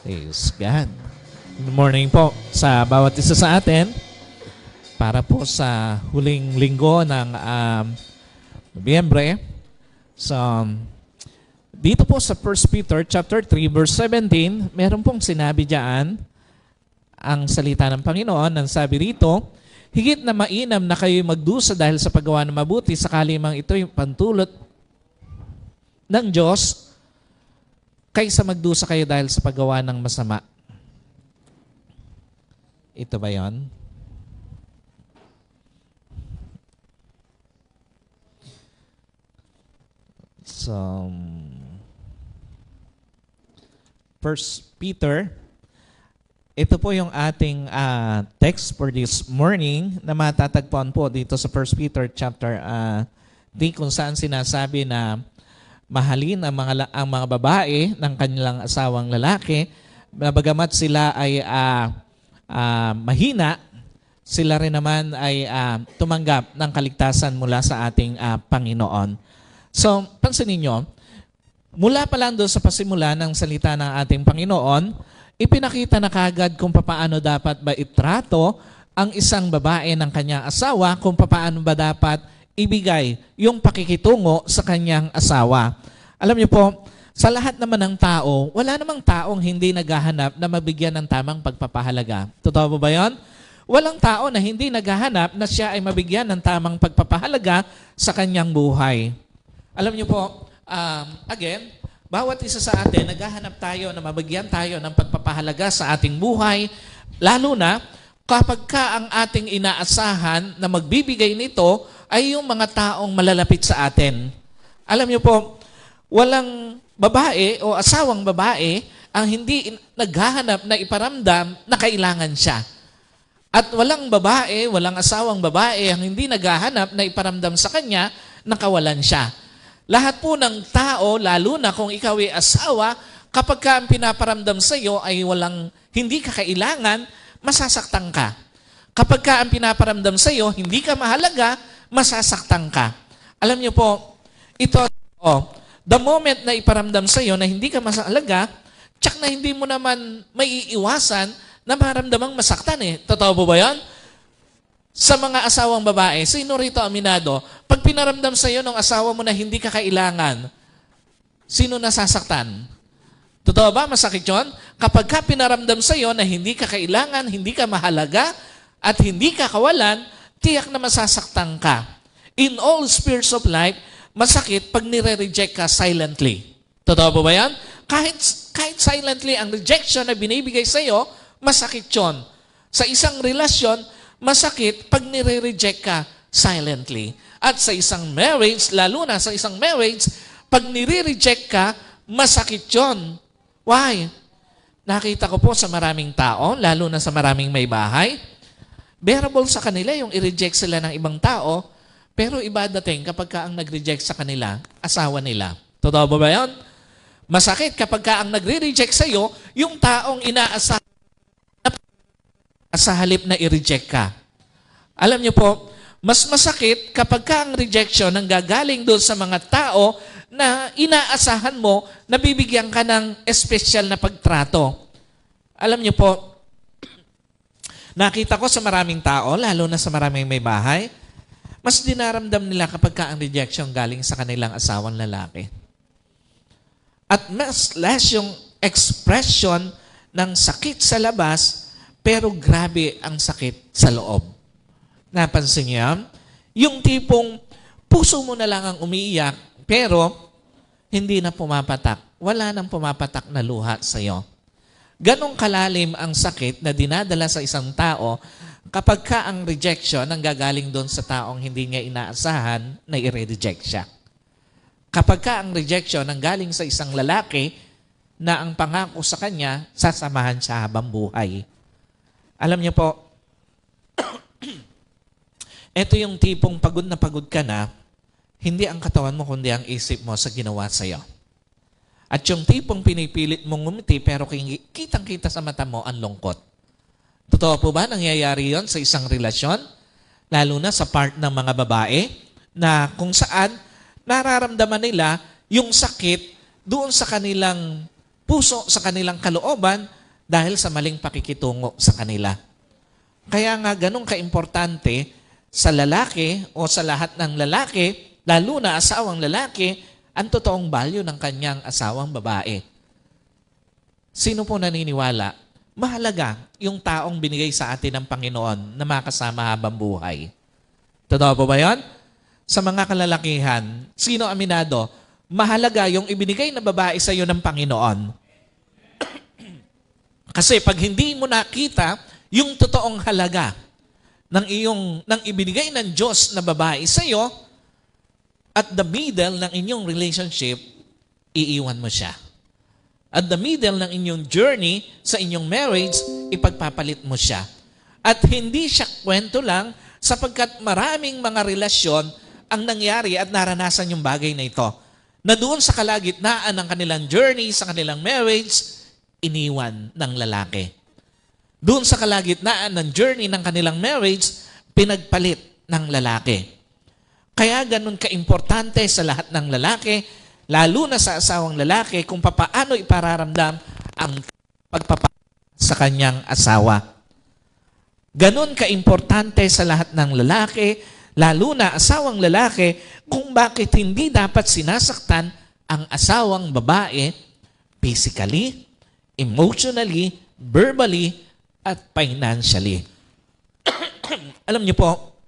Praise God. Good morning po sa bawat isa sa atin para po sa huling linggo ng Nobyembre. So, dito po sa 1 Peter chapter 3 verse 17, meron pong sinabi diyan ang salita ng Panginoon. Ang sabi rito, higit na mainam na kayo magdusa dahil sa paggawa ng mabuti sakali mang ito'y pantulot ng Diyos kaysa magdusa kayo dahil sa paggawa ng masama. Ito ba yon? So, 1 Peter, ito po yung ating text for this morning na matatagpuan po dito sa 1 Peter chapter 3 kung saan sinasabi na mahalin ang mga babae ng kanilang asawang lalaki, na bagamat sila ay mahina, sila rin naman ay tumanggap ng kaligtasan mula sa ating Panginoon. So, pansinin nyo, mula pa lang doon sa pasimula ng salita ng ating Panginoon, ipinakita na kagad kung paano dapat ba itrato ang isang babae ng kanyang asawa, kung paano ba dapat ibigay yung pakikitungo sa kanyang asawa. Alam niyo po, sa lahat naman ng tao, wala namang taong hindi naghahanap na mabigyan ng tamang pagpapahalaga. Totoo ba yun? Walang tao na hindi naghahanap na siya ay mabigyan ng tamang pagpapahalaga sa kanyang buhay. Alam niyo po, again, bawat isa sa atin, naghahanap tayo na mabigyan tayo ng pagpapahalaga sa ating buhay, lalo na kapag ka ang ating inaasahan na magbibigay nito ay yung mga taong malalapit sa atin. Alam niyo po, walang babae o asawang babae ang hindi naghahanap na iparamdam na kailangan siya. At walang babae, walang asawang babae ang hindi naghahanap na iparamdam sa kanya na kawalan siya. Lahat po ng tao, lalo na kung ikaw ay asawa, kapag ka ang pinaparamdam sa iyo ay hindi ka kailangan, masasaktan ka. Kapag ka ang pinaparamdam sa iyo, hindi ka mahalaga, masasaktan ka. Alam niyo po, ito, the moment na iparamdam sa iyo na hindi ka mahalaga, tsak na hindi mo naman maiiwasan na maramdamang masaktan eh. Totoo po ba yan? Sa mga asawang babae, sino rito aminado? Pag pinaramdam sa iyo ng asawa mo na hindi ka kailangan, sino nasasaktan? Totoo ba? Masakit yun? Kapag ka pinaramdam sa iyo na hindi ka kailangan, hindi ka mahalaga, at hindi ka kawalan, tiyak na masasaktan ka. In all spheres of life, masakit pag nire-reject ka silently. Totoo ba yan? Kahit silently ang rejection na binibigay sa iyo, masakit yun. Sa isang relasyon, masakit pag nire-reject ka silently. At sa isang marriage, lalo na sa isang marriage, pag nire-reject ka, masakit yun. Why? Nakita ko po sa maraming tao, lalo na sa maraming may bahay, bearable sa kanila yung i-reject sila ng ibang tao, pero iba dating kapag ka ang nag-reject sa kanila, asawa nila. Totoo ba yun? Masakit kapag ka ang nagre-reject sa iyo, yung taong inaasahan sa halip na i-reject ka. Alam niyo po, mas masakit kapag ka ang rejection ang gagaling doon sa mga tao na inaasahan mo na bibigyan ka ng espesyal na pagtrato. Alam niyo po, nakita ko sa maraming tao, lalo na sa maraming may bahay, mas dinaramdam nila kapag ka ang rejection galing sa kanilang asawang lalaki. At mas less yung expression ng sakit sa labas, pero grabe ang sakit sa loob. Napansin niyo yan? Yung tipong puso mo na lang ang umiiyak, pero hindi na pumapatak. Wala nang pumapatak na luha sa iyo. Ganong kalalim ang sakit na dinadala sa isang tao kapag ka ang rejection ang gagaling doon sa taong hindi niya inaasahan na i-reject siya. Kapag ka ang rejection ang galing sa isang lalaki na ang pangako sa kanya, sasamahan siya habang buhay. Alam niyo po, ito yung tipong pagod ka na, hindi ang katawan mo kundi ang isip mo sa ginawa sa iyo. At yung tipong pinipilit mong ngumiti pero kitang-kita sa mata mo ang lungkot. Totoo po ba nangyayari yon sa isang relasyon? Lalo na sa part ng mga babae na kung saan nararamdaman nila yung sakit doon sa kanilang puso sa kanilang kalooban dahil sa maling pakikitungo sa kanila. Kaya nga ganun kaimportante sa lalaki o sa lahat ng lalaki, lalo na asawang lalaki, ang totoong value ng kanyang asawang babae. Sino po naniniwala? Mahalaga yung taong binigay sa atin ng Panginoon na makasama habang buhay. Totoo po ba yan? Sa mga kalalakihan, sino aminado? Mahalaga yung ibinigay na babae sa iyo ng Panginoon. Kasi pag hindi mo nakita yung totoong halaga ng ibinigay ng Diyos na babae sa iyo, at the middle ng inyong relationship, iiwan mo siya. At the middle ng inyong journey sa inyong marriage, ipagpapalit mo siya. At hindi siya kwento lang sapagkat maraming mga relasyon ang nangyari at naranasan yung bagay na ito. Na doon sa kalagitnaan ng kanilang journey, sa kanilang marriage, iniwan ng lalaki. Doon sa kalagitnaan ng journey ng kanilang marriage, pinagpalit ng lalaki. Kaya ganun kaimportante sa lahat ng lalaki, lalo na sa asawang lalaki, kung papaano ipararamdam ang pagpapalad sa kanyang asawa. Ganun kaimportante sa lahat ng lalaki, lalo na asawang lalaki, kung bakit hindi dapat sinasaktan ang asawang babae physically, emotionally, verbally, at financially. Alam niyo po,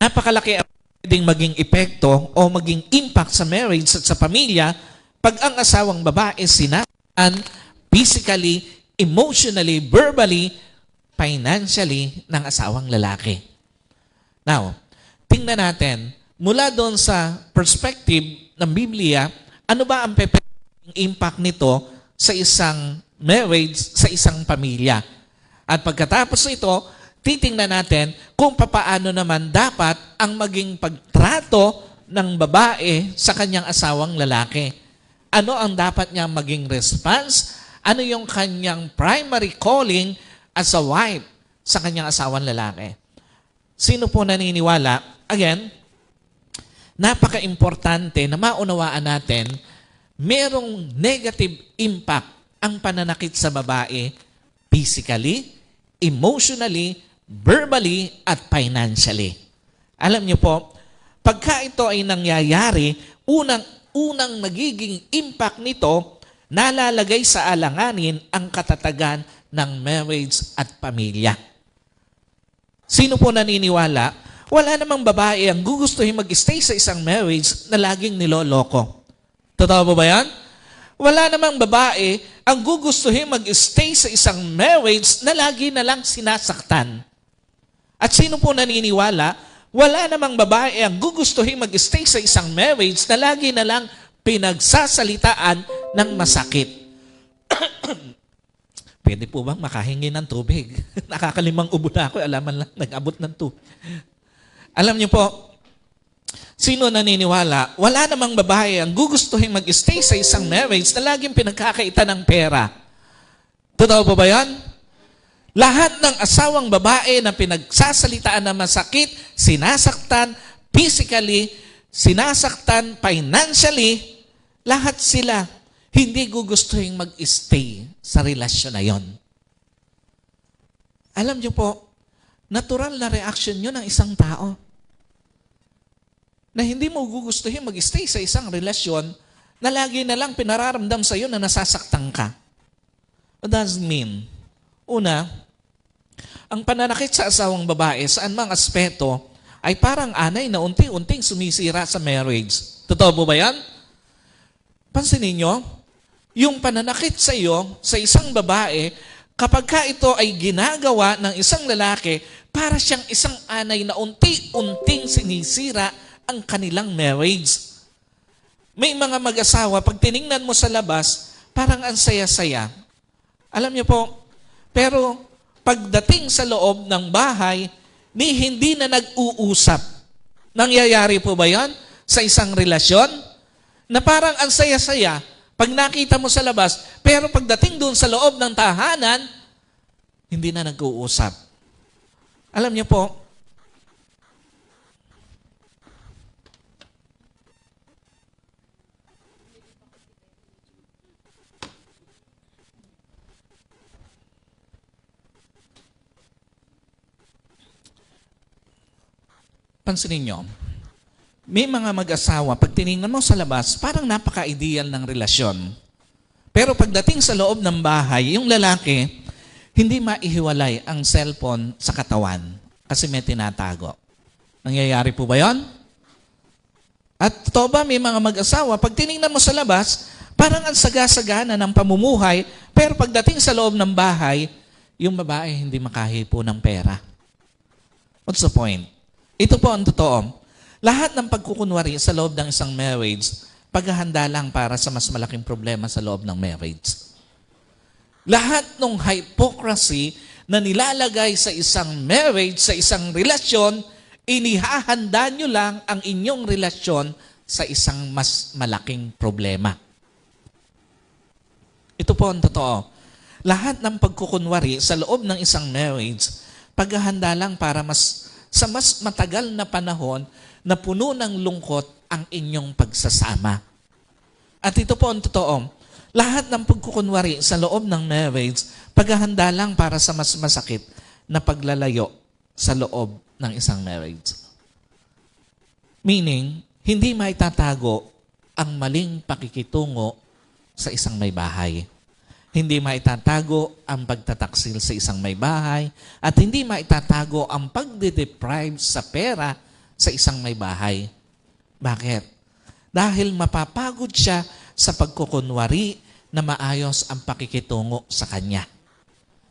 napakalaki ang pwedeng maging epekto o maging impact sa marriage at sa pamilya pag ang asawang babae sinasaktan physically, emotionally, verbally, financially ng asawang lalaki. Now, tingnan natin, mula doon sa perspective ng Biblia, ano ba ang impact nito sa isang marriage, sa isang pamilya? At pagkatapos ito, titingnan natin kung papaano naman dapat ang maging pagtrato ng babae sa kanyang asawang lalaki. Ano ang dapat niya maging response? Ano yung kanyang primary calling as a wife sa kanyang asawang lalaki? Sino po naniniwala? Again, napaka-importante na maunawaan natin, merong negative impact ang pananakit sa babae physically, emotionally, verbally, at financially. Alam niyo po, pagka ito ay nangyayari, unang nagiging impact nito, nalalagay sa alanganin ang katatagan ng marriage at pamilya. Sino po naniniwala? Wala namang babae ang gugustuhin mag-stay sa isang marriage na laging niloloko. Totoo po ba yan? Wala namang babae ang gugustuhin mag-stay sa isang marriage na lagi na lang sinasaktan. At sino po naniniwala? Wala namang babae ang gugustuhin mag-stay sa isang marriage na lagi na lang pinagsasalitaan ng masakit. Pwede po bang makahingi ng tubig? Nakakalimang ubo na ako, alaman lang, nag-abot ng tubig. Alam niyo po, sino naniniwala? Wala namang babae ang gugustuhin mag-stay sa isang marriage na laging pinagkakaitan ng pera. Totoo po ba yan? Lahat ng asawang babae na pinagsasalitaan na masakit, sinasaktan physically, sinasaktan financially, lahat sila hindi gugustuhin mag-stay sa relasyon na yon. Alam niyo po, natural na reaction yun ng isang tao. Na hindi mo gugustuhin mag-stay sa isang relasyon na lagi na lang pinararamdam sa iyo na nasasaktan ka. What does it mean? Una, ang pananakit sa asawang babae saan mang aspeto ay parang anay na unti-unting sumisira sa marriage. Totoo po ba yan? Pansinin nyo, yung pananakit sa iyo sa isang babae, kapag ka ito ay ginagawa ng isang lalaki, para siyang isang anay na unti-unting sinisira ang kanilang marriage. May mga mag-asawa, pag tiningnan mo sa labas, parang ang saya-saya. Alam niyo po, pero pagdating sa loob ng bahay, hindi na nag-uusap. Nangyayari po ba yan sa isang relasyon? Na parang ang saya-saya, pag nakita mo sa labas, pero pagdating doon sa loob ng tahanan, hindi na nag-uusap. Alam niyo po, Pansinin nyo, may mga mag-asawa, pag tinignan mo sa labas, parang napaka-ideal ng relasyon. Pero pagdating sa loob ng bahay, yung lalaki, hindi maihiwalay ang cellphone sa katawan kasi may tinatago. Nangyayari po ba yon? At totoo ba may mga mag-asawa, pag tinignan mo sa labas, parang ang sagasagana ng pamumuhay, pero pagdating sa loob ng bahay, yung babae hindi makahipo ng pera. What's the point? Ito po ang totoo. Lahat ng pagkukunwari sa loob ng isang marriage, paghahanda lang para sa mas malaking problema sa loob ng marriage. Lahat ng hypocrisy na nilalagay sa isang marriage, sa isang relasyon, inihahanda nyo lang ang inyong relasyon sa isang mas malaking problema. Ito po ang totoo. Lahat ng pagkukunwari sa loob ng isang marriage, paghahanda lang para sa mas matagal na panahon na puno ng lungkot ang inyong pagsasama. At ito po ang totoo. Lahat ng pagkukunwari sa loob ng marriage, paghahanda lang para sa mas masakit na paglalayo sa loob ng isang marriage. Meaning, hindi maitatago ang maling pakikitungo sa isang may bahay. Hindi maitatago ang pagtataksil sa isang may bahay at hindi maitatago ang pagde-deprive sa pera sa isang may bahay. Bakit? Dahil mapapagod siya sa pagkukunwari na maayos ang pakikitungo sa kanya.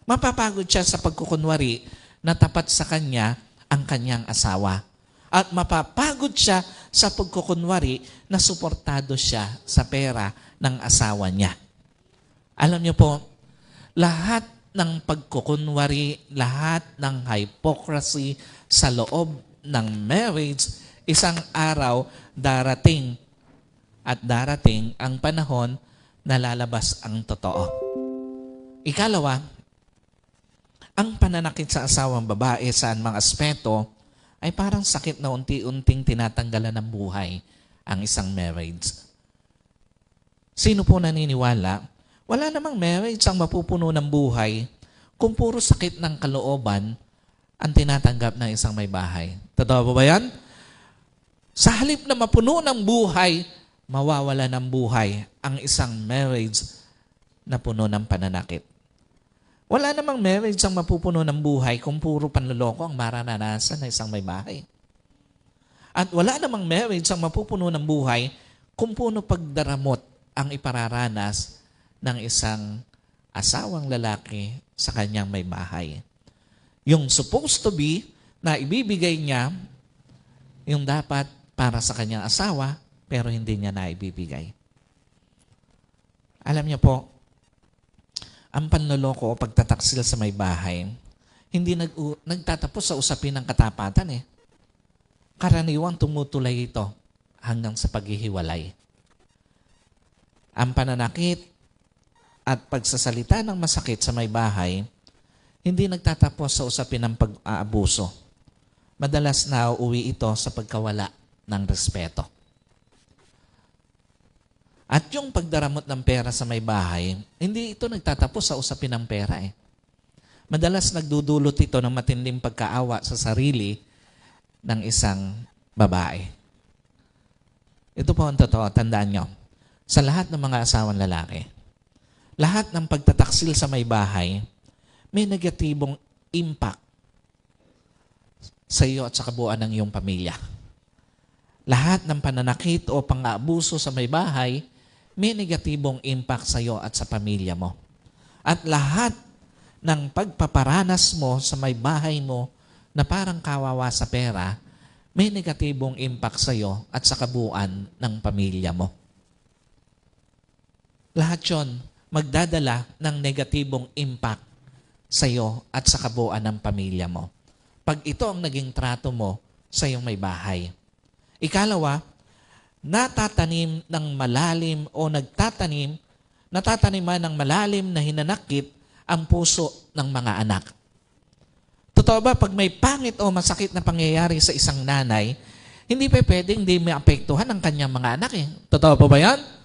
Mapapagod siya sa pagkukunwari na tapat sa kanya ang kanyang asawa. At mapapagod siya sa pagkukunwari na suportado siya sa pera ng asawa niya. Alam niyo po, lahat ng pagkukunwari, lahat ng hypocrisy sa loob ng marriage, isang araw darating ang panahon na lalabas ang totoo. Ikalawa, ang pananakit sa asawang babae sa mga aspeto ay parang sakit na unti-unting tinatanggalan ng buhay ang isang marriage. Sino po naniniwala? Wala namang marriage ang mapupuno ng buhay kung puro sakit ng kalooban ang tinatanggap ng isang may bahay. Totoo ba yan? Sa halip na mapuno ng buhay, mawawala ng buhay ang isang marriage na puno ng pananakit. Wala namang marriage ang mapupuno ng buhay kung puro panloloko ang maranasan ng isang may bahay. At wala namang marriage ang mapupuno ng buhay kung puno pagdaramot ang ipararanas ng isang asawang lalaki sa kanyang may bahay. Yung supposed to be na ibibigay niya, yung dapat para sa kanyang asawa, pero hindi niya na ibibigay. Alam niyo po, ang panloloko o pagtataksil sa may bahay, hindi nagtatapos sa usapin ng katapatan eh. Karaniwang tumutulay ito hanggang sa paghihiwalay. Ang pananakit at pagsasalita ng masakit sa may bahay, hindi nagtatapos sa usapin ng pag-aabuso. Madalas na uuwi ito sa pagkawala ng respeto. At yung pagdaramot ng pera sa may bahay, hindi ito nagtatapos sa usapin ng pera eh. Madalas nagdudulot ito ng matinding pagkaawa sa sarili ng isang babae. Ito po ang totoo, tandaan nyo. Sa lahat ng mga asawang lalaki, lahat ng pagtataksil sa may bahay, may negatibong impact sa iyo at sa kabuuan ng iyong pamilya. Lahat ng pananakit o pang-aabuso sa may bahay, may negatibong impact sa iyo at sa pamilya mo. At lahat ng pagpaparanas mo sa may bahay mo na parang kawawa sa pera, may negatibong impact sa iyo at sa kabuuan ng pamilya mo. Lahat yun magdadala ng negatibong impact sa iyo at sa kabuuan ng pamilya mo. Pag ito ang naging trato mo sa iyong may bahay. Ikalawa, natatanim ng malalim o natataniman ng malalim na hinanakit ang puso ng mga anak. Totoo ba, pag may pangit o masakit na pangyayari sa isang nanay, hindi pa pwedeng hindi maapektuhan ang kanyang mga anak eh. Totoo pa ba yan?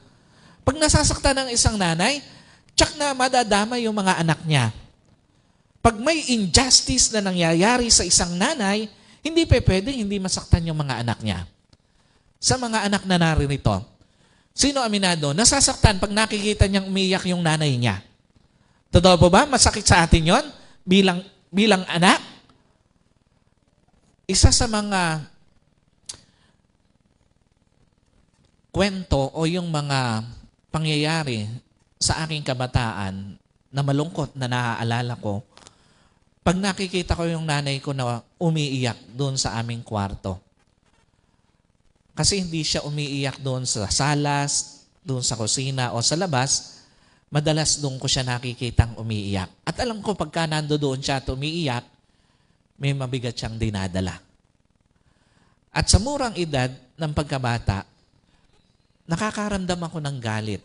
Pag nasasaktan ng isang nanay, tsak na madadama yung mga anak niya. Pag may injustice na nangyayari sa isang nanay, Hindi pwedeng hindi masaktan yung mga anak niya. Sa mga anak na naririto, sino aminado? Nasasaktan pag nakikita niyang umiiyak yung nanay niya. Totoo po ba? Masakit sa atin yon bilang anak? Isa sa mga kwento o yung mga pangyayari sa aking kabataan na malungkot na naaalala ko, pag nakikita ko yung nanay ko na umiiyak doon sa aming kwarto. Kasi hindi siya umiiyak doon sa salas, doon sa kusina o sa labas, madalas doon ko siya nakikitang umiiyak. At alam ko pagka nando doon siya at umiiyak, may mabigat siyang dinadala. At sa murang edad ng pagkabata, nakakaramdam ako ng galit.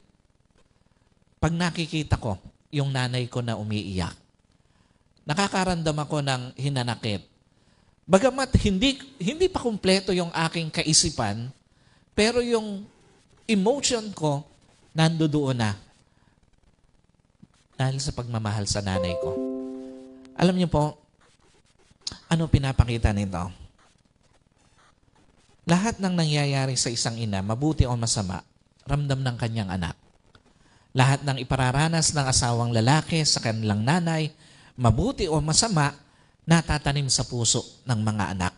Pag nakikita ko yung nanay ko na umiiyak, nakakaramdam ako ng hinanakit. Bagamat hindi pa kumpleto yung aking kaisipan, pero yung emotion ko nandoon na. Dahil sa pagmamahal sa nanay ko. Alam niyo po, ano pinapakita nito? Lahat ng nangyayari sa isang ina, mabuti o masama, ramdam ng kanyang anak. Lahat ng ipararanas ng asawang lalaki sa kanilang nanay, mabuti o masama, natatanim sa puso ng mga anak.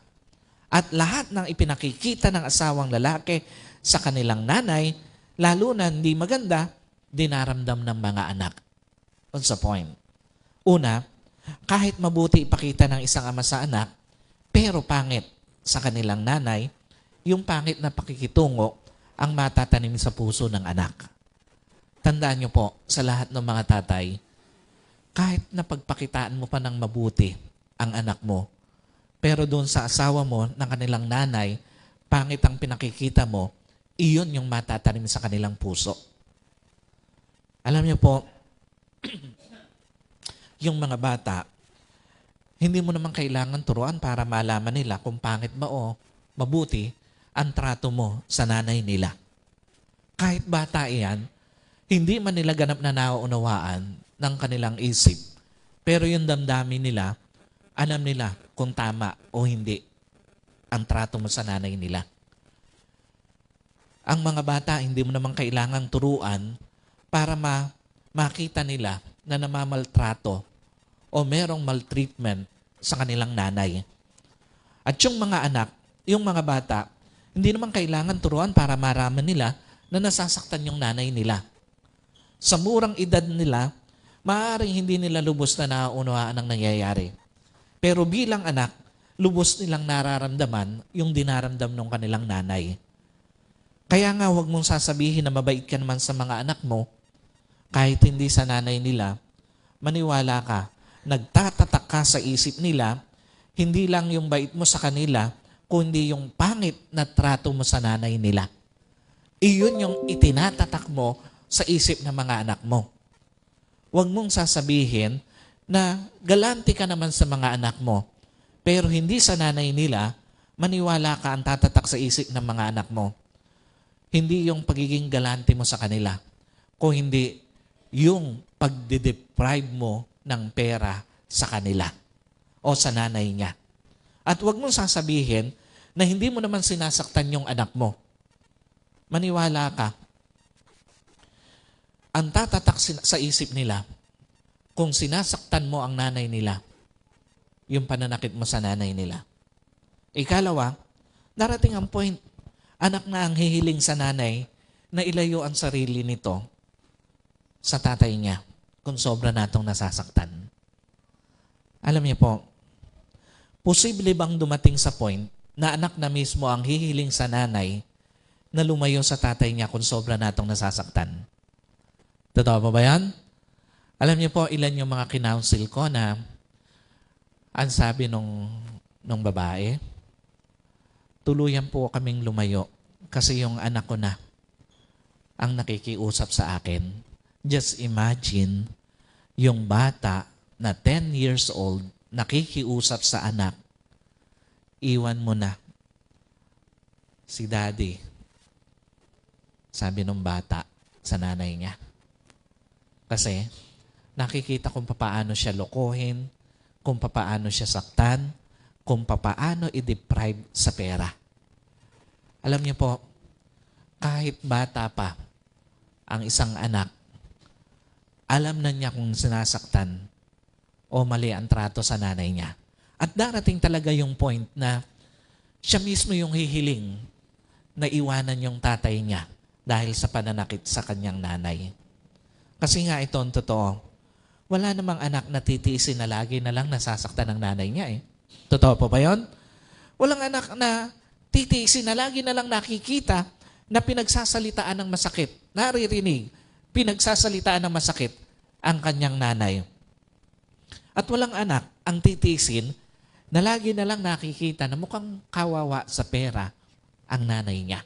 At lahat ng ipinakikita ng asawang lalaki sa kanilang nanay, lalo na hindi maganda, dinaramdam ng mga anak. What's the point? Una, kahit mabuti ipakita ng isang ama sa anak, pero pangit sa kanilang nanay, yung pangit na pakikitungo ang matatanim sa puso ng anak. Tandaan niyo po, sa lahat ng mga tatay, kahit na pagpakitaan mo pa ng mabuti ang anak mo, pero doon sa asawa mo ng kanilang nanay, pangit ang pinakikita mo, iyon yung matatanim sa kanilang puso. Alam niyo po, yung mga bata, hindi mo naman kailangan turuan para malaman nila kung pangit ba o mabuti ang trato mo sa nanay nila. Kahit bata iyan, hindi man nila ganap na nauunawaan ng kanilang isip. Pero yung damdamin nila, alam nila kung tama o hindi ang trato mo sa nanay nila. Ang mga bata, hindi mo naman kailangang turuan para makita nila na namamaltrato o merong maltreatment sa kanilang nanay. At yung mga anak, yung mga bata, hindi naman kailangan turuan para maraman nila na nasasaktan yung nanay nila. Sa murang edad nila, maaaring hindi nila lubos na nauunawaan ang nangyayari. Pero bilang anak, lubos nilang nararamdaman yung dinaramdam ng kanilang nanay. Kaya nga huwag mong sasabihin na mabait ka naman sa mga anak mo, kahit hindi sa nanay nila, maniwala ka, nagtatatak ka sa isip nila, hindi lang yung bait mo sa kanila, kundi yung pangit na trato mo sa nanay nila. Iyon yung itinatatak mo sa isip ng mga anak mo. Huwag mong sasabihin na galante ka naman sa mga anak mo, pero hindi sa nanay nila, maniwala ka ang tatatak sa isip ng mga anak mo. Hindi yung pagiging galante mo sa kanila, kung hindi yung pagde-deprive mo ng pera sa kanila o sa nanay niya. At huwag mong sasabihin na hindi mo naman sinasaktan yung anak mo. Maniwala ka, ang tatatak sa isip nila, kung sinasaktan mo ang nanay nila, yung pananakit mo sa nanay nila. Ikalawa, darating ang point, anak na ang hihiling sa nanay na ilayo ang sarili nito sa tatay niya kung sobra natong nasasaktan. Alam niyo po, posible bang dumating sa point na anak na mismo ang hihiling sa nanay na lumayo sa tatay niya kung sobra natong nasasaktan? Totoo pa ba yan? Alam niyo po, ilan yung mga kinounsel ko na ang sabi nung babae, tuluyan po kaming lumayo kasi yung anak ko na ang nakikiusap sa akin. Just imagine yung bata na 10 years old nakikiusap sa anak, iwan mo na si daddy, sabi nung bata sa nanay niya. Kasi nakikita kung paano siya lokohin, kung paano siya saktan, kung papaano i-deprive sa pera. Alam niyo po, kahit bata pa ang isang anak, alam na niya kung sinasaktan o mali ang trato sa nanay niya. At darating talaga yung point na siya mismo yung hihiling na iwanan yung tatay niya dahil sa pananakit sa kanyang nanay. Kasi nga ito ang totoo. Wala namang anak na titiisin na lagi na lang nasasaktan ng nanay niya eh. Totoo po ba yun? Walang anak na titiisin na lagi na lang nakikita na pinagsasalitaan ng masakit, naririnig, pinagsasalitaan ng masakit ang kanyang nanay. At walang anak ang titiisin na lagi na lang nakikita na mukhang kawawa sa pera ang nanay niya.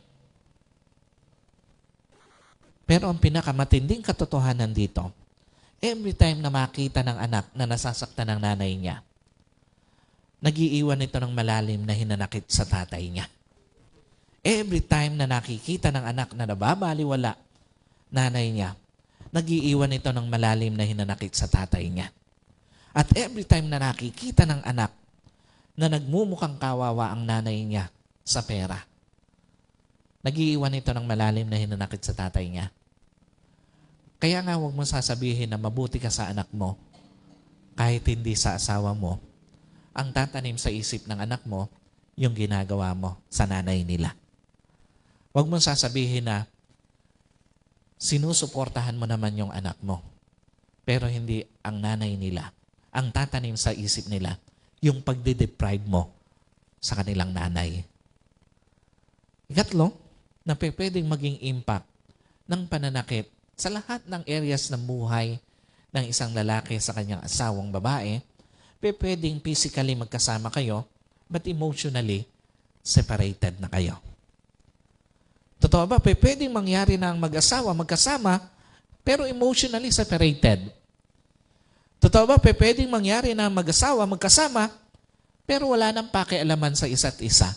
Pero ang pinakamatinding katotohanan dito, every time na makita ng anak na nasasaktan ng nanay niya, nag-iiwan ito ng malalim na hinanakit sa tatay niya. Every time na nakikita ng anak na nababaliwala nanay niya, nag-iiwan ito ng malalim na hinanakit sa tatay niya. At every time na nakikita ng anak na nagmumukhang kawawa ang nanay niya sa pera, nag-iiwan ito ng malalim na hinanakit sa tatay niya. Kaya nga huwag mo sasabihin na mabuti ka sa anak mo kahit hindi sa asawa mo. Ang tatanim sa isip ng anak mo, yung ginagawa mo sa nanay nila. Huwag mo sasabihin na sinusuportahan mo naman yung anak mo, pero hindi ang nanay nila. Ang tatanim sa isip nila, yung pagde-deprive mo sa kanilang nanay. Ikatlo, na pwedeng maging impact ng pananakit sa lahat ng areas ng buhay ng isang lalaki sa kanyang asawang babae, pwedeng physically magkasama kayo, but emotionally separated na kayo. Totoo ba? Pwedeng mangyari na ang mag-asawa magkasama, pero emotionally separated. Totoo ba? Pwedeng mangyari na ang mag-asawa magkasama, pero wala nang pakialaman sa isa't isa.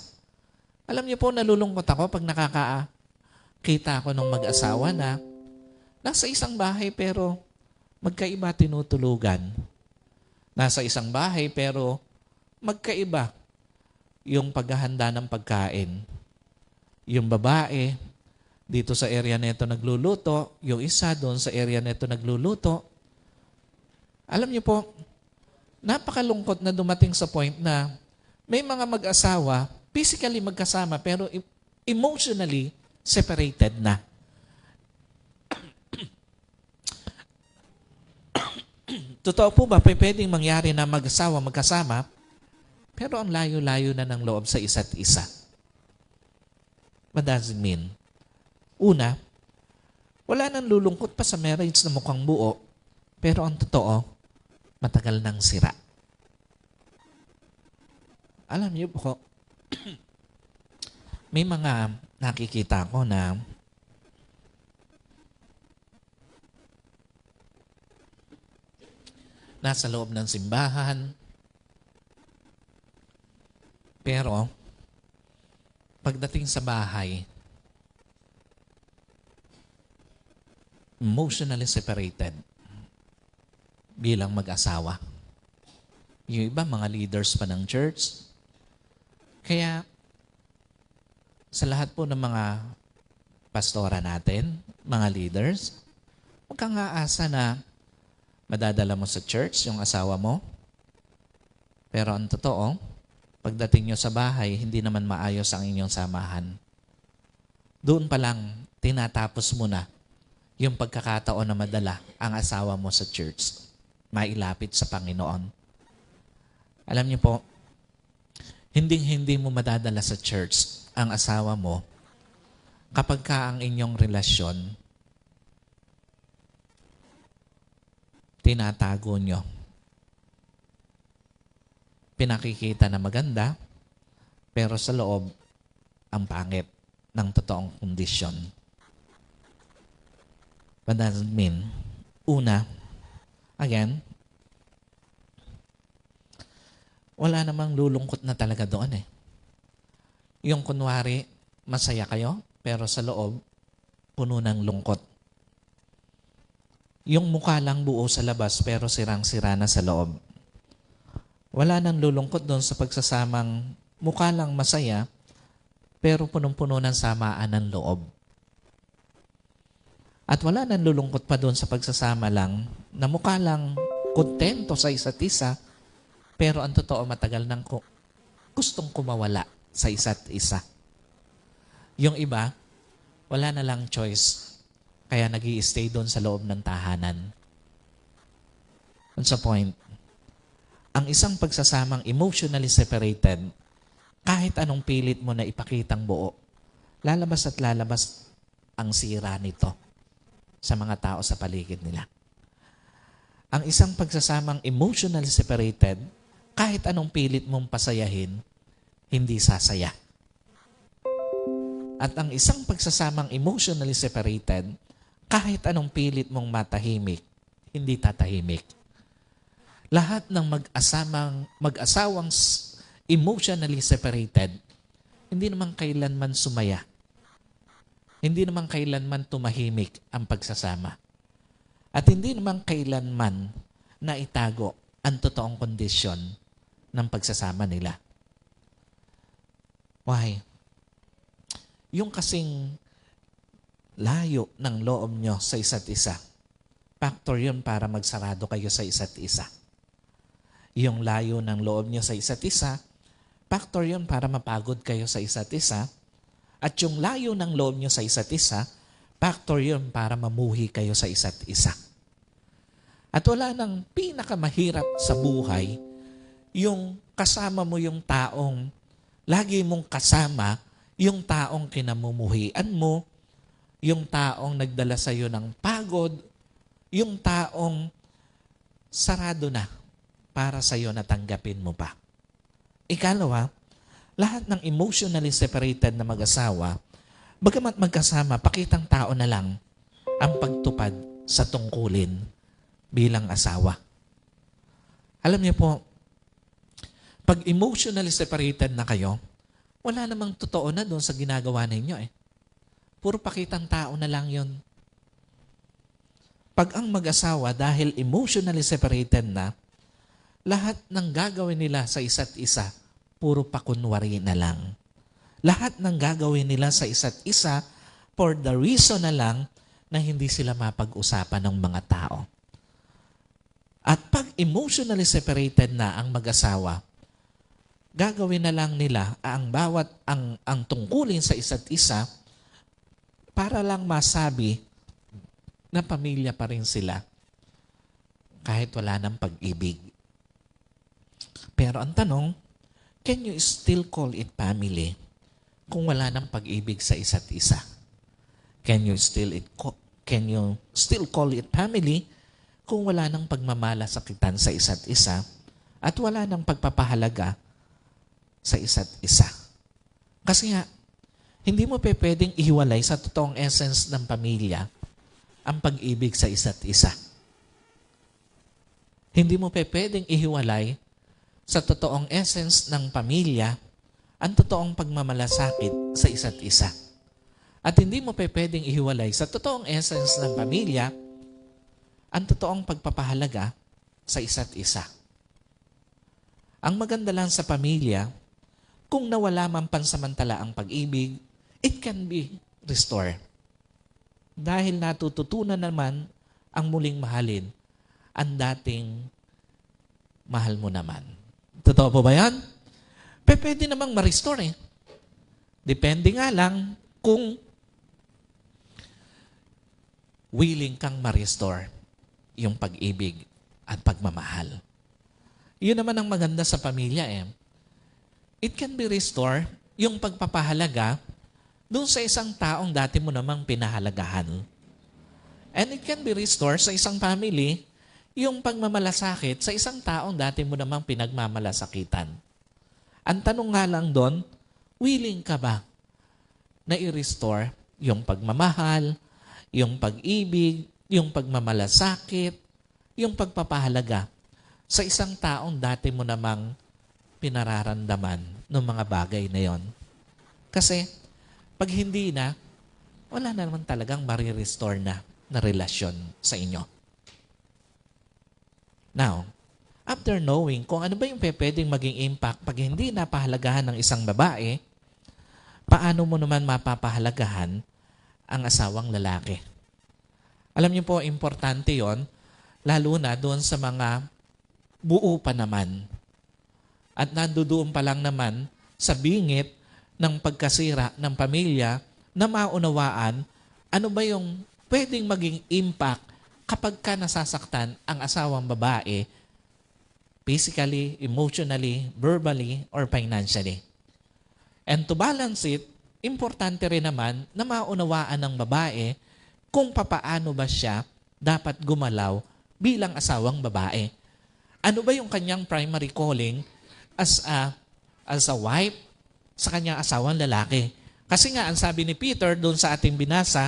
Alam niyo po, nalulungkot ako pag nakakakita ako ng mag-asawa na nasa isang bahay pero magkaiba tinutulugan. Nasa isang bahay pero magkaiba yung paghahanda ng pagkain. Yung babae, dito sa area nito nagluluto, yung isa doon sa area nito nagluluto. Alam niyo po, napakalungkot na dumating sa point na may mga mag-asawa, physically magkasama, pero emotionally separated na. Totoo po ba, pwedeng mangyari na mag-asawa magkasama, pero ang layo-layo na ng loob sa isa't isa? What does it mean? Una, wala nang lulungkot pa sa marriage na mukhang buo, pero ang totoo, matagal nang sira. Alam niyo po, may mga nakikita ko na nasa loob ng simbahan, pero pagdating sa bahay, emotionally separated bilang mag-asawa. Yung iba, mga leaders pa ng church. Kaya, sa lahat po ng mga pastora natin, mga leaders, huwag kang aasa na madadala mo sa church yung asawa mo. Pero ang totoo, pagdating nyo sa bahay, hindi naman maayos ang inyong samahan. Doon pa lang, tinatapos mo na yung pagkakataon na madala ang asawa mo sa church. Mailapit sa Panginoon. Alam niyo po, hindi mo madadala sa church ang asawa mo kapag ka ang inyong relasyon tinatago nyo. Pinakikita na maganda, pero sa loob, ang pangit ng totoong kondisyon. What does it mean? Una, again, wala namang lulungkot na talaga doon eh. Yung kunwari, masaya kayo, pero sa loob, puno ng lungkot. Yung mukha lang buo sa labas, pero sirang-sira na sa loob. Wala nang lulungkot doon sa pagsasamang mukha lang masaya, pero punong-puno ng samaan ng loob. At wala nang lulungkot pa doon sa pagsasama lang na mukha lang kontento sa isa't isa, pero ang totoo matagal nang gustong kumawala sa isa't isa. Yung iba, wala na lang choice, kaya nag-i-stay doon sa loob ng tahanan. What's the point? Ang isang pagsasamang emotionally separated, kahit anong pilit mo na ipakitang buo, lalabas at lalabas ang sira nito sa mga tao sa paligid nila. Ang isang pagsasamang emotionally separated, kahit anong pilit mong pasayahin, hindi sasaya. At ang isang pagsasamang emotionally separated, kahit anong pilit mong matahimik, hindi tatahimik. Lahat ng mag-asawang emotionally separated, hindi naman kailanman sumaya. Hindi naman kailanman tumahimik ang pagsasama. At hindi naman kailanman na itago ang totoong kondisyon ng pagsasama nila. Why? Yung kasing layo ng loob nyo sa isa't isa, factor yun para magsarado kayo sa isa't isa. Yung layo ng loob nyo sa isa't isa, factor yun para mapagod kayo sa isa't isa. At yung layo ng loob nyo sa isa't isa, factor yun para mamuhi kayo sa isa't isa. At wala nang pinakamahirap sa buhay, yung kasama mo yung taong lagi mong kasama, yung taong kinamumuhian mo, yung taong nagdala sa iyo ng pagod, yung taong sarado na para sa iyo na tanggapin mo pa. Ikalawa, lahat ng emotionally separated na mag-asawa, bagamat magkasama, pakitang tao na lang ang pagtupad sa tungkulin bilang asawa. Alam niyo po, pag emotionally separated na kayo, wala namang totoo na doon sa ginagawa ninyo eh. Puro pakitang tao na lang yun. Pag ang mag-asawa dahil emotionally separated na, lahat ng gagawin nila sa isa't isa, puro pakunwari na lang. Lahat ng gagawin nila sa isa't isa for the reason na lang na hindi sila mapag-usapan ng mga tao. At pag emotionally separated na ang mag-asawa, gagawin na lang nila ang tungkulin sa isa't isa para lang masabi na pamilya pa rin sila kahit wala ng pag-ibig. Pero ang tanong, can you still call it family kung wala ng pag-ibig sa isa't isa? Can you still call it family kung wala ng pagmamalasakitan sa isa't isa at wala ng pagpapahalaga sa isa't isa? Kasi nga, hindi mo pwedeng ihiwalay sa totoong essence ng pamilya ang pag-ibig sa isa't isa. Hindi mo pwedeng ihiwalay sa totoong essence ng pamilya ang totoong pagmamalasakit sa isa't isa. At hindi mo pwedeng ihiwalay sa totoong essence ng pamilya ang totoong pagpapahalaga sa isa't isa. Ang maganda lang sa pamilya, kung nawala man pansamantala ang pag-ibig, it can be restored. Dahil natututunan naman ang muling mahalin ang dating mahal mo naman. Totoo po ba yan? Pwede namang ma-restore eh. Depende nga lang kung willing kang ma-restore yung pag-ibig at pagmamahal. Yun naman ang maganda sa pamilya eh. It can be restored yung pagpapahalaga doon sa isang taong dati mo namang pinahalagahan. And it can be restored sa isang family yung pagmamalasakit sa isang taong dati mo namang pinagmamalasakitan. Ang tanong nga lang doon, willing ka ba na i-restore yung pagmamahal, yung pag-ibig, yung pagmamalasakit, yung pagpapahalaga sa isang taong dati mo namang pinararamdaman ng mga bagay na yon? Kasi pag hindi na, wala na naman talagang na relasyon sa inyo. Now, after after knowing kung ano ba yung pwedeng maging impact pag hindi napahalagahan ng isang babae, paano mo naman mapapahalagahan ang asawang lalaki? Alam niyo po, importante yon, lalo na doon sa mga buo pa naman. At nandoon pa lang naman sa bingit ng pagkasira ng pamilya na maunawaan ano ba yung pwedeng maging impact kapag ka nasasaktan ang asawang babae physically, emotionally, verbally, or financially. And to balance it, importante rin naman na maunawaan ng babae kung papaano ba siya dapat gumalaw bilang asawang babae. Ano ba yung kanyang primary calling as a wife sa kanyang asawang lalaki? Kasi nga, ang sabi ni Peter doon sa ating binasa,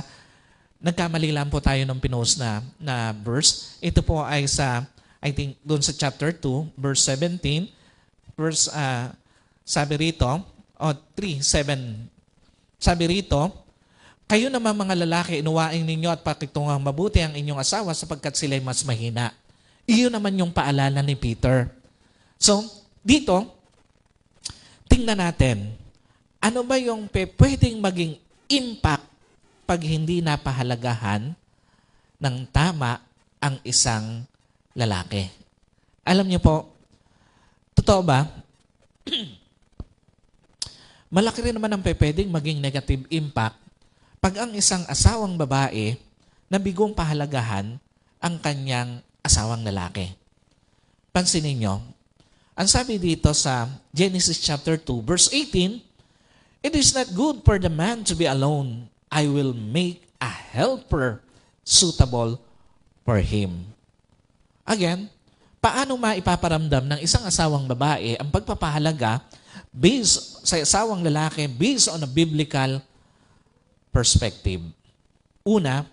nagkamali lang po tayo ng pinost na verse. Ito po ay sa, I think, doon sa chapter 2, verse 17. Sabi rito, 3:7. Sabi rito, kayo naman mga lalaki, inuwain ninyo at pakitungang mabuti ang inyong asawa sapagkat sila'y mas mahina. Iyon naman yung paalala ni Peter. So, dito, tingnan natin, ano ba yung pwedeng maging impact pag hindi napahalagahan ng tama ang isang lalaki? Alam niyo po, totoo ba? Malaki rin naman ang pwedeng maging negative impact pag ang isang asawang babae na bigong pahalagahan ang kanyang asawang lalaki. Pansinin nyo, ang sabi dito sa Genesis chapter 2, verse 18, "It is not good for the man to be alone. I will make a helper suitable for him." Again, paano maipaparamdam ng isang asawang babae ang pagpapahalaga based sa asawang lalaki based on a biblical perspective? Una,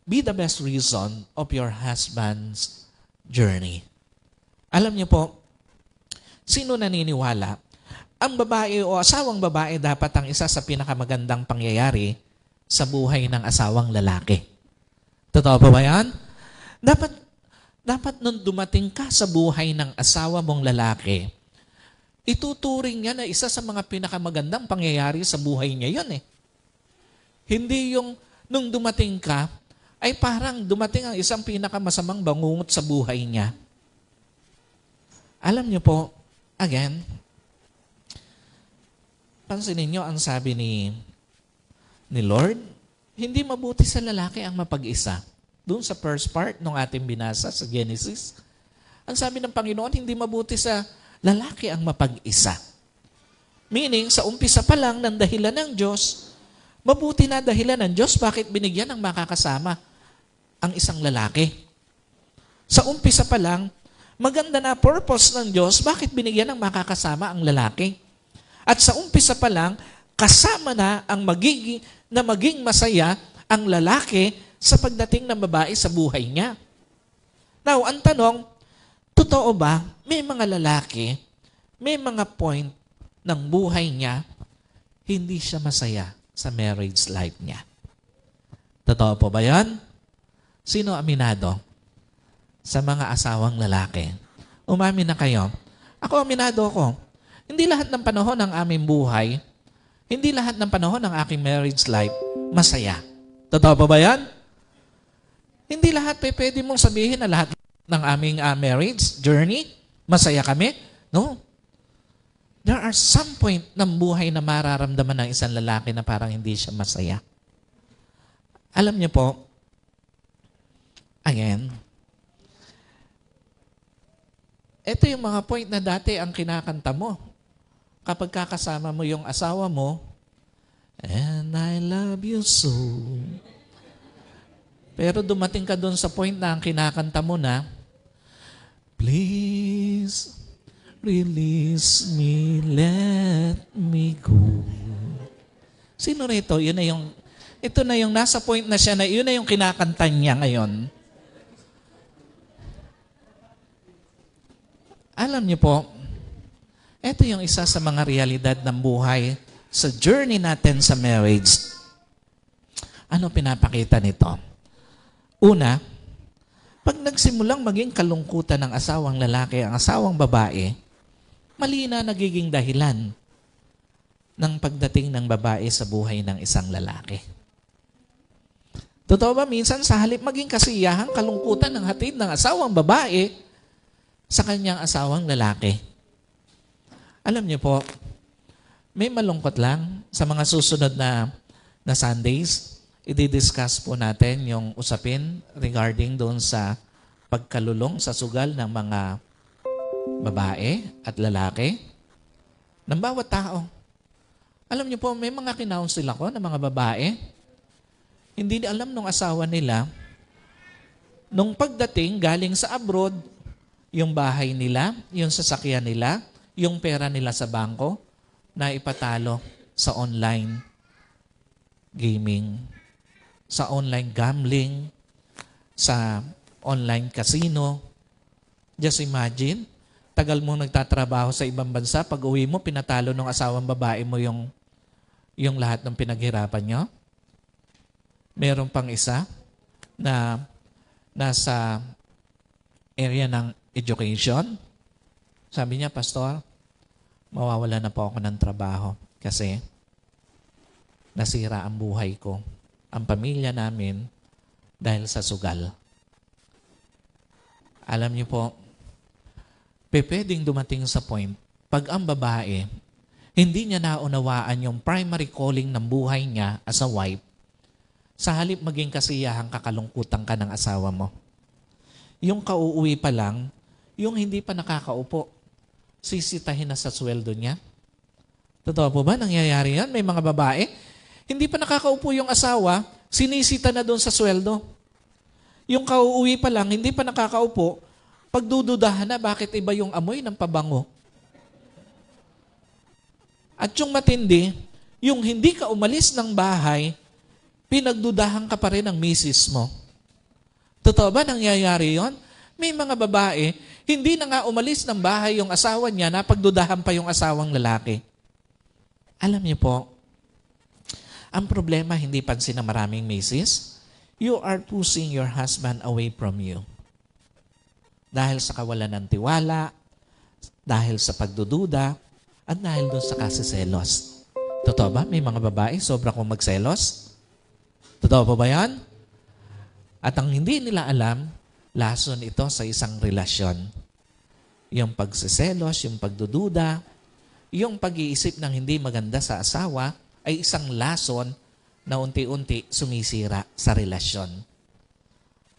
be the best reason of your husband's journey. Alam niyo po, sino naniniwala? Ang babae o asawang babae dapat ang isa sa pinakamagandang pangyayari sa buhay ng asawang lalaki. Totoo ba yan? Dapat nung dumating ka sa buhay ng asawa mong lalaki, ituturing niya na isa sa mga pinakamagandang pangyayari sa buhay niya yun eh. Hindi yung nung dumating ka, ay parang dumating ang isang pinakamasamang bangungot sa buhay niya. Alam niyo po, again, pansinin niyo ang sabi ni Lord, hindi mabuti sa lalaki ang mapag-isa. Doon sa first part ng ating binasa sa Genesis, ang sabi ng Panginoon, hindi mabuti sa lalaki ang mapag-isa. Meaning, sa umpisa pa lang ng dahilan ng Diyos, mabuti na dahilan ng Diyos, bakit binigyan ng makakasama ang isang lalaki? Sa umpisa pa lang, maganda na purpose ng Diyos, bakit binigyan ng makakasama ang lalaki? At sa umpisa pa lang, kasama na ang maging masaya ang lalaki sa pagdating ng babae sa buhay niya. Now, ang tanong, totoo ba may mga lalaki, may mga point ng buhay niya, hindi siya masaya sa marriage life niya? Totoo po ba yan? Sino aminado? Sa mga asawang lalaki. Umamin na kayo. Ako, aminado ako. Hindi lahat ng panahon ng aming buhay, hindi lahat ng panahon ng aking marriage life, masaya. Totoo pa ba yan? Hindi lahat pwede mong sabihin na lahat ng aming marriage journey, masaya kami. No. There are some point ng buhay na mararamdaman ng isang lalaki na parang hindi siya masaya. Alam niyo po, again, ito yung mga point na dati ang kinakanta mo. Kapag kakasama mo yung asawa mo, and I love you so. Pero dumating ka doon sa point na ang kinakanta mo na, please release me, let me go. Sino rito? Ito na yung nasa point na siya na yun na yung kinakanta niya ngayon. Alam niyo po, ito yung isa sa mga realidad ng buhay sa journey natin sa marriage. Ano pinapakita nito? Una, Pag nagsimulang maging kalungkutan ng asawang lalaki, ang asawang babae, mali na nagiging dahilan ng pagdating ng babae sa buhay ng isang lalaki. Totoo ba, minsan sa halip maging kasiyahan, kalungkutan ng hatid ng asawang babae sa kanyang asawang lalaki. Alam niyo po, may malungkot lang sa mga susunod na Sundays, i-discuss po natin yung usapin regarding doon sa pagkalulong sa sugal ng mga babae at lalaki ng bawat tao. Alam niyo po, may mga kinounsel ako ng mga babae, hindi alam nung asawa nila, nung pagdating galing sa abroad, yung bahay nila, yung sasakyan nila, yung pera nila sa bangko, na ipatalo sa online gaming, sa online gambling, sa online casino. Just imagine, tagal mo nagtatrabaho sa ibang bansa, pag uwi mo, pinatalo ng asawang babae mo yung lahat ng pinaghirapan nyo. Meron pang isa na nasa area ng education. Sabi niya, Pastor, mawawala na po ako ng trabaho kasi nasira ang buhay ko, ang pamilya namin dahil sa sugal. Alam niyo po, pwedeng dumating sa point, pag ang babae, hindi niya naunawaan yung primary calling ng buhay niya as a wife, sa halip maging kasiyahan, kakalungkutan ka ng asawa mo. Yung kauuwi pa lang, yung hindi pa nakakaupo, sisitahin na sa sweldo niya. Totoo po ba nangyayari yan? May mga babae, hindi pa nakakaupo yung asawa, sinisita na doon sa sweldo. Yung kauuwi pa lang, hindi pa nakakaupo, pagdududahan na bakit iba yung amoy ng pabango. At yung matindi, yung hindi ka umalis ng bahay, pinagdudahan ka pa rin ng misis mo. Totoo ba nangyayari yon? May mga babae, hindi na nga umalis ng bahay yung asawa niya, napagdudahan pa yung asawang lalaki. Alam niyo po, ang problema hindi pansin ng maraming misis, you are pushing your husband away from you. Dahil sa kawalan ng tiwala, dahil sa pagdududa, at dahil doon sa kasiselos. Totoo ba? May mga babae, sobra kong magselos? Totoo pa ba yan? At ang hindi nila alam, lason ito sa isang relasyon. Yung pagsiselos, yung pagdududa, yung pag-iisip ng hindi maganda sa asawa ay isang lason na unti-unti sumisira sa relasyon.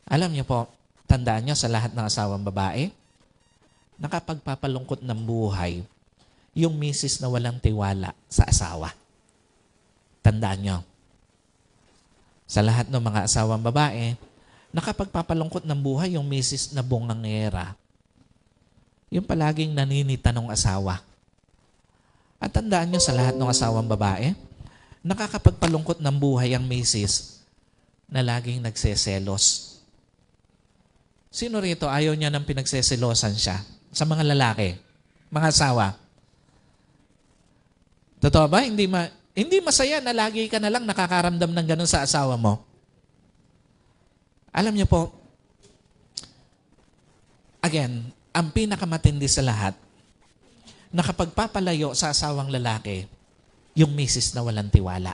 Alam niyo po, tandaan niyo sa lahat ng asawang babae, nakapagpapalungkot ng buhay yung misis na walang tiwala sa asawa. Tandaan niyo, sa lahat ng mga asawang babae, nakapagpapalungkot ng buhay yung misis na bungangera. Yung palaging naninita ng asawa. At tandaan nyo sa lahat ng asawang babae, nakakapagpalungkot ng buhay ang misis na laging nagseselos. Sino rito ayaw niya ng pinagseselosan siya? Sa mga lalaki, mga asawa. Totoo ba? Hindi masaya na lagi ka na lang nakakaramdam ng ganun sa asawa mo. Alam niyo po, again, ang pinakamatindi sa lahat, nakapagpapalayo sa asawang lalaki, yung misis na walang tiwala.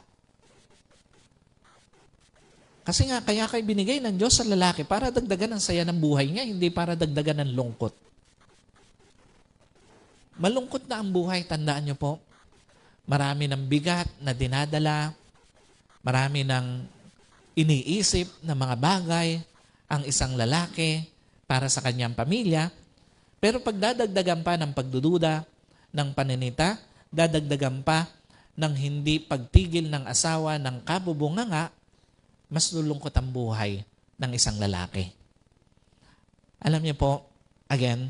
Kasi nga, kaya kay binigay ng Diyos sa lalaki para dagdagan ang saya ng buhay niya, hindi para dagdagan ng lungkot. Malungkot na ang buhay, tandaan niyo po. Marami ng bigat na dinadala, marami ng iniisip na mga bagay ang isang lalaki para sa kanyang pamilya. Pero pag dadagdagan pa ng pagdududa, ng paninita, dadagdagan pa ng hindi pagtigil ng asawa ng kabubunganga, mas lulungkot ang buhay ng isang lalaki. Alam niyo po, again,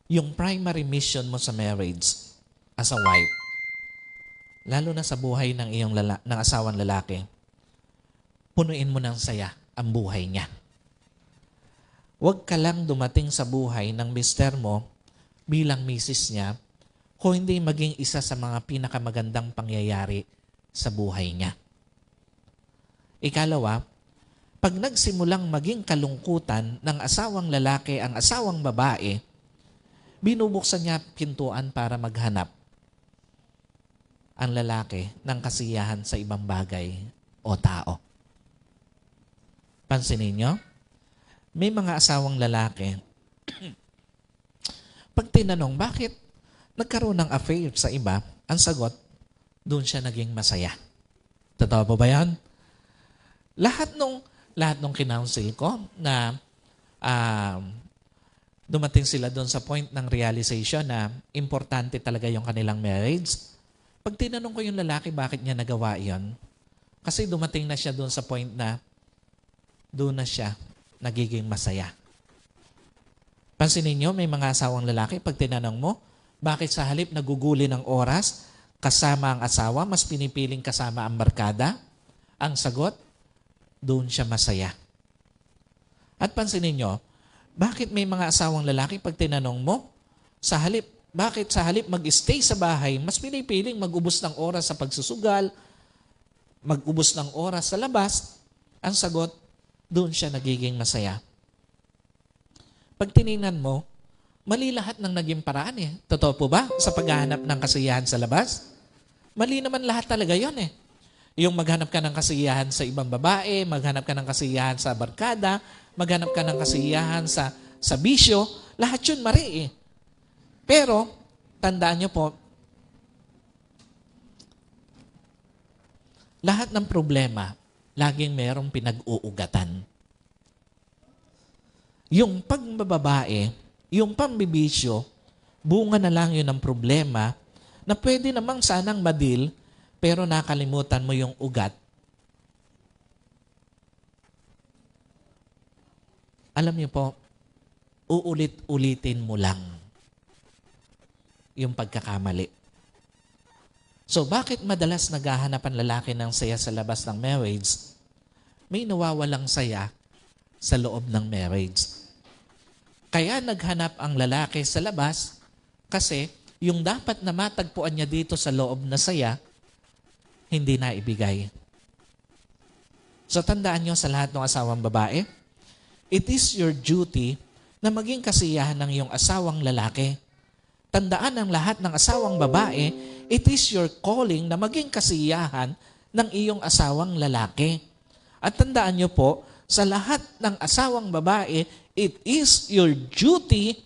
yung primary mission mo sa marriage as a wife, lalo na sa buhay ng iyong ng asawang lalaki, punuin mo ng saya ang buhay niya. Huwag ka lang dumating sa buhay ng mister mo bilang misis niya kung hindi maging isa sa mga pinakamagandang pangyayari sa buhay niya. Ikalawa, pag nagsimulang maging kalungkutan ng asawang lalaki ang asawang babae, binubuksan niya pintuan para maghanap ang lalaki ng kasiyahan sa ibang bagay o tao. Pansinin niyo, may mga asawang lalaki, pag tinanong bakit nagkaroon ng affair sa iba, ang sagot, doon siya naging masaya. Totoo po ba yan? Lahat nung kinounsel ko na dumating sila doon sa point ng realization na importante talaga yung kanilang marriage. Pag tinanong ko yung lalaki bakit niya nagawa yon, kasi dumating na siya doon sa point na doon na siya nagiging masaya. Pansinin niyo, may mga asawang lalaki, pag tinanong mo, bakit sa halip naguguli ng oras kasama ang asawa, mas pinipiling kasama ang barkada? Ang sagot, doon siya masaya. At pansinin niyo, bakit may mga asawang lalaki pag tinanong mo, bakit sa halip mag-stay sa bahay, mas pinipiling mag-ubos ng oras sa pagsusugal, mag-ubos ng oras sa labas? Ang sagot, doon siya nagiging masaya. Pag tiningnan mo, mali lahat ng naging paraan eh. Totoo po ba sa paghahanap ng kasiyahan sa labas? Mali naman lahat talaga yon eh. Yung maghanap ka ng kasiyahan sa ibang babae, maghanap ka ng kasiyahan sa barkada, maghanap ka ng kasiyahan sa bisyo, lahat yun mali eh. Pero, tandaan nyo po, lahat ng problema, laging merong pinag-uugatan. Yung pagbababae, yung pambibisyo, bunga na lang yun ng problema na pwede namang sanang madil, pero nakalimutan mo yung ugat. Alam niyo po, uulit-ulitin mo lang yung pagkakamali. So bakit madalas naghahanap ang lalaki ng saya sa labas ng marriage? May nawawalang saya sa loob ng marriage. Kaya naghanap ang lalaki sa labas kasi yung dapat na matagpuan niya dito sa loob na saya, hindi na ibigay. So tandaan niyo sa lahat ng asawang babae, it is your duty na maging kasiyahan ng iyong asawang lalaki. Tandaan ng lahat ng asawang babae, it is your calling na maging kasiyahan ng iyong asawang lalaki. At tandaan niyo po, sa lahat ng asawang babae, it is your duty,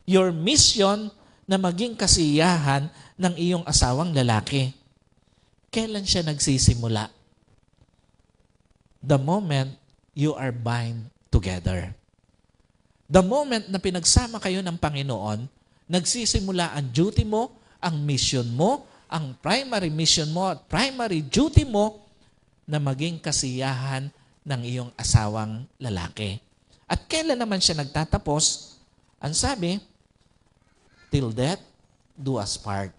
your mission na maging kasiyahan ng iyong asawang lalaki. Kailan siya nagsisimula? The moment you are bind together. The moment na pinagsama kayo ng Panginoon, nagsisimula ang duty mo, ang mission mo, ang primary mission mo at primary duty mo na maging kasiyahan ng iyong asawang lalaki. At kailan naman siya nagtatapos? Ang sabi, till death do us part.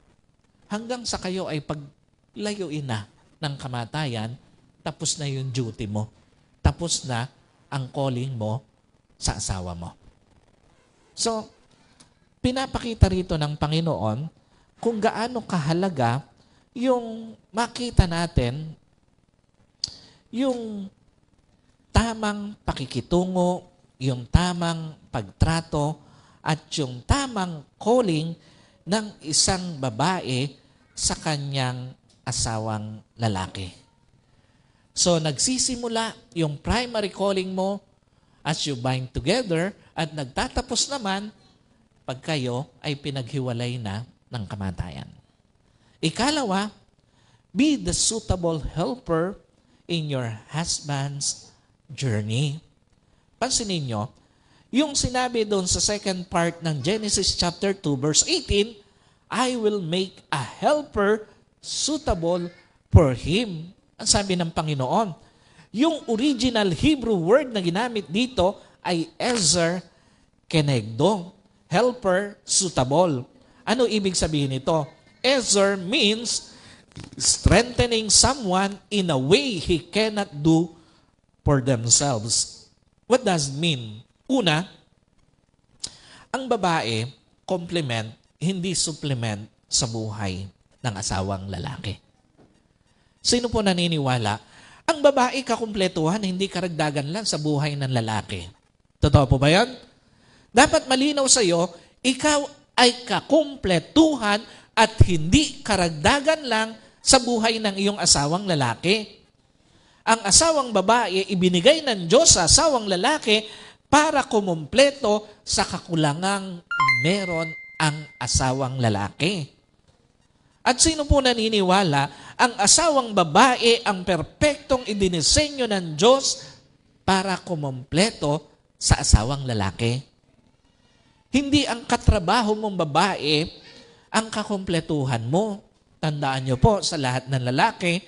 Hanggang sa kayo ay paglayuin na ng kamatayan, tapos na yung duty mo. Tapos na ang calling mo sa asawa mo. So, pinapakita rito ng Panginoon kung gaano kahalaga yung makita natin yung tamang pakikitungo, yung tamang pagtrato, at yung tamang calling ng isang babae sa kanyang asawang lalaki. So, nagsisimula yung primary calling mo as you bind together at nagtatapos naman pag kayo ay pinaghiwalay na ng kamatayan. Ikalawa, be the suitable helper in your husband's journey. Pansinin nyo, yung sinabi doon sa second part ng Genesis chapter 2 verse 18, I will make a helper suitable for him. Ang sabi ng Panginoon, yung original Hebrew word na ginamit dito ay ezer kenegdo, helper suitable. Ano ibig sabihin nito? Ezer means strengthening someone in a way he cannot do for themselves. What does it mean? Una, ang babae, complement, hindi supplement sa buhay ng asawang lalaki. Sino po naniniwala? Ang babae kakumpletuhan, hindi karagdagan lang sa buhay ng lalaki. Totoo po ba yan? Dapat malinaw sa iyo, ikaw ay kakumpletuhan at hindi karagdagan lang sa buhay ng iyong asawang lalaki. Ang asawang babae, ibinigay ng Diyos sa asawang lalaki para kumumpleto sa kakulangang meron ang asawang lalaki. At sino po naniniwala, ang asawang babae ang perpektong idinisenyo ng Diyos para kumumpleto sa asawang lalaki? Hindi ang katrabaho mong babae ang kakumpletuhan mo. Tandaan niyo po sa lahat ng lalaki,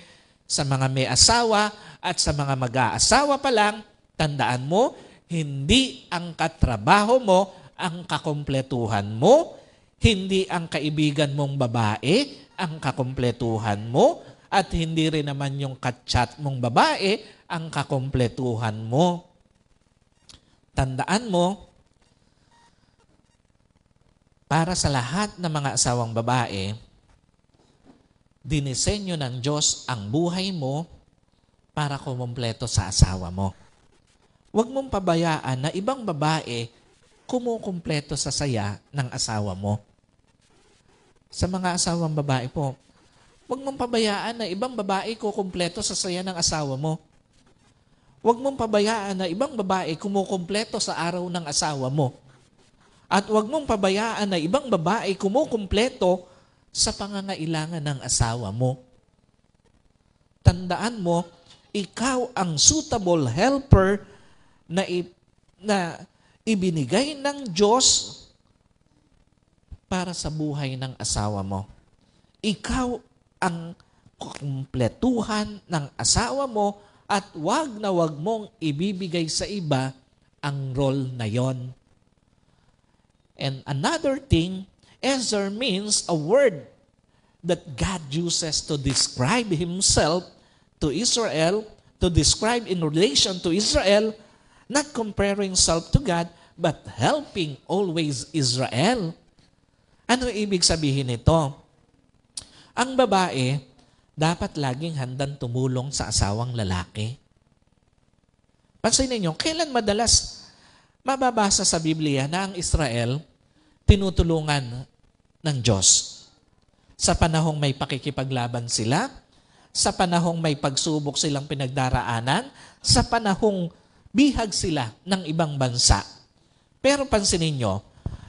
sa mga may asawa at sa mga mag-aasawa pa lang, tandaan mo, hindi ang katrabaho mo ang kakumpletuhan mo, hindi ang kaibigan mong babae ang kakumpletuhan mo, at hindi rin naman yung kachat mong babae ang kakumpletuhan mo. Tandaan mo, para sa lahat ng mga asawang babae, dinisenyo ng Diyos ang buhay mo para kumumpleto sa asawa mo. Huwag mong pabayaan na ibang babae kumukumpleto sa saya ng asawa mo. Sa mga asawang babae po, huwag mong pabayaan na ibang babae kukumpleto sa saya ng asawa mo. Huwag mong pabayaan na ibang babae kumukumpleto sa araw ng asawa mo. At huwag mong pabayaan na ibang babae kumukumpleto sa pangangailangan ng asawa mo. Tandaan mo, ikaw ang suitable helper na ibinigay ng Diyos para sa buhay ng asawa mo. Ikaw ang kumpletuhan ng asawa mo at wag na wag mong ibibigay sa iba ang role na yon. And another thing, Ezer means a word that God uses to describe Himself to Israel, to describe in relation to Israel, not comparing self to God, but helping always Israel. Ano ibig sabihin nito? Ang babae, dapat laging handang tumulong sa asawang lalaki. Pansinin niyo, kailan madalas mababasa sa Biblia na ang Israel tinutulungan ng Diyos? Sa panahong may pakikipaglaban sila, sa panahong may pagsubok silang pinagdaraanan, sa panahong bihag sila ng ibang bansa. Pero pansinin nyo,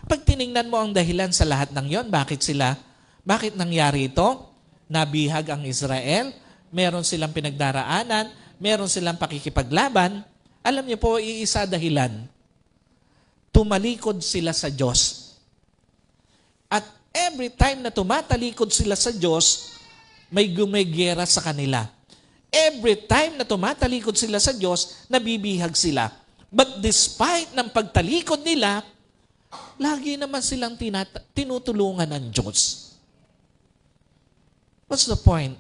pag tiningnan mo ang dahilan sa lahat ng yon, bakit nangyari ito? Nabihag ang Israel, meron silang pinagdaraanan, meron silang pakikipaglaban. Alam niyo po, iisa dahilan. Tumalikod sila sa Diyos. At every time na tumatalikod sila sa Diyos, may gumegera sa kanila. Every time na tumatalikod sila sa Diyos, nabibihag sila. But despite ng pagtalikod nila, lagi naman silang tinutulungan ng Diyos. What's the point?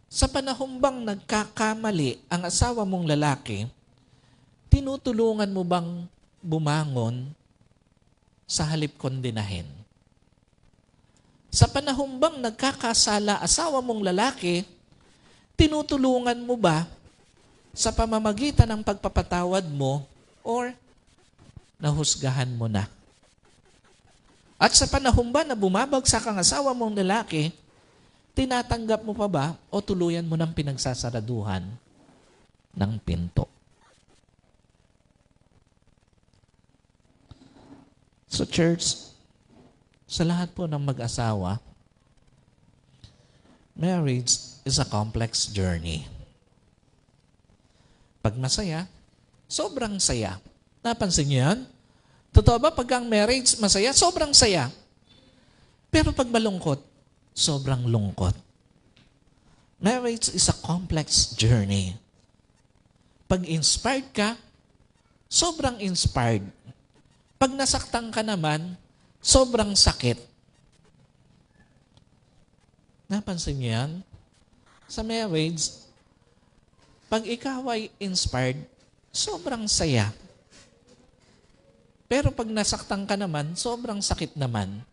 Sa panahon bang nagkakamali ang asawa mong lalaki, tinutulungan mo bang bumangon sa halip kondenahin? Sa panahon bang nagkakasala asawa mong lalaki, tinutulungan mo ba sa pamamagitan ng pagpapatawad mo or nahusgahan mo na? At sa panahon ba na bumabagsak ang asawa mong lalaki, tinatanggap mo pa ba o tuluyan mo ng pinagsasaraduhan ng pinto? So church, sa lahat po ng mag-asawa, marriage is a complex journey. Pag masaya, sobrang saya. Napansin niyo yan? Totoo ba pag ang marriage masaya, sobrang saya. Pero pag malungkot, sobrang lungkot. Marriage is a complex journey. Pag inspired ka, sobrang inspired. Pag nasaktan ka naman, sobrang sakit. Napansin niyo yan? Sa marriage, pag ikaw ay inspired, sobrang saya. Pero pag nasaktan ka naman, sobrang sakit naman.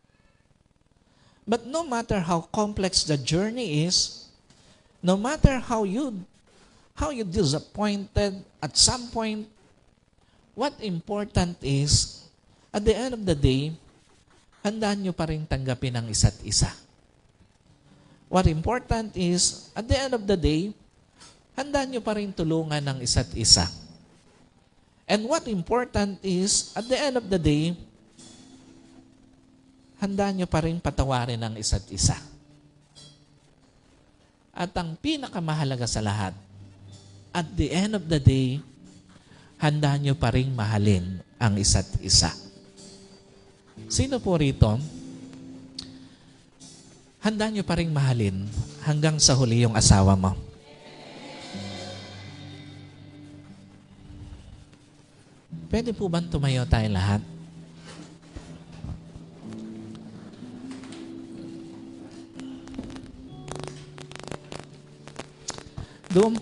But no matter how complex the journey is, No matter how you disappointed at some point, what important is, at the end of the day, handaan nyo pa rin tanggapin ang isa't isa. What important is, at the end of the day, handaan nyo pa rin tulungan ng isa't isa. And what important is, at the end of the day, handaan nyo pa rin patawarin ng isa't isa. At ang pinakamahalaga sa lahat, at the end of the day, handaan nyo pa rin mahalin ang isa't isa. Sino po rito? Handaan nyo pa rin mahalin hanggang sa huli yung asawa mo. Pwede po bang tumayo tayo lahat? Doon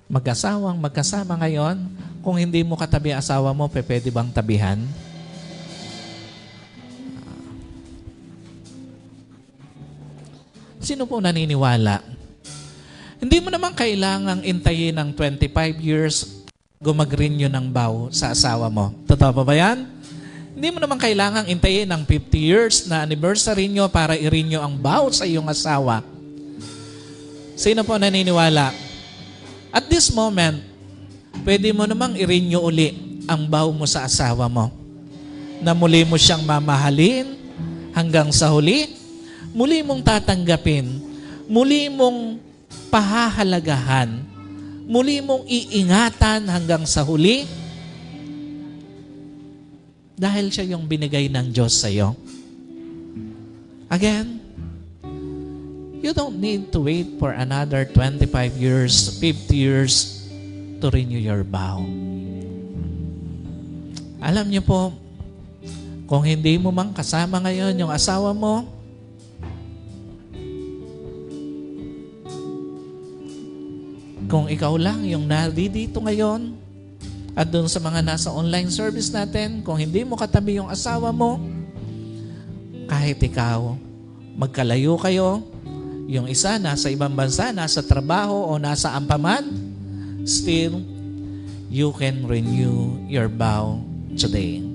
mag-asawang magkasama ngayon, kung hindi mo katabi asawa mo, pwede bang tabihan? Sino po naniniwala? Hindi mo naman kailangang intayin ng 25 years gumag-renew ng vow sa asawa mo. Totoo pa ba yan? Hindi mo naman kailangang intayin ng 50 years na anniversary nyo para i-renew ang vow sa iyong asawa. Sino po naniniwala? At this moment, pwede mo namang i-renew uli ang vow mo sa asawa mo. Na muli mo siyang mamahalin hanggang sa huli, muli mong tatanggapin, muli mong pahahalagahan, muli mong iingatan hanggang sa huli, dahil siya yung binigay ng Diyos sa iyo. Again, you don't need to wait for another 25 years, 50 years to renew your vow. Alam niyo po, kung hindi mo mang kasama ngayon yung asawa mo, kung ikaw lang yung nandito ngayon, at doon sa mga nasa online service natin, kung hindi mo katabi yung asawa mo, kahit ikaw, magkalayo kayo, yung isa nasa ibang bansa, nasa trabaho o nasa ampaman, still, you can renew your vow today.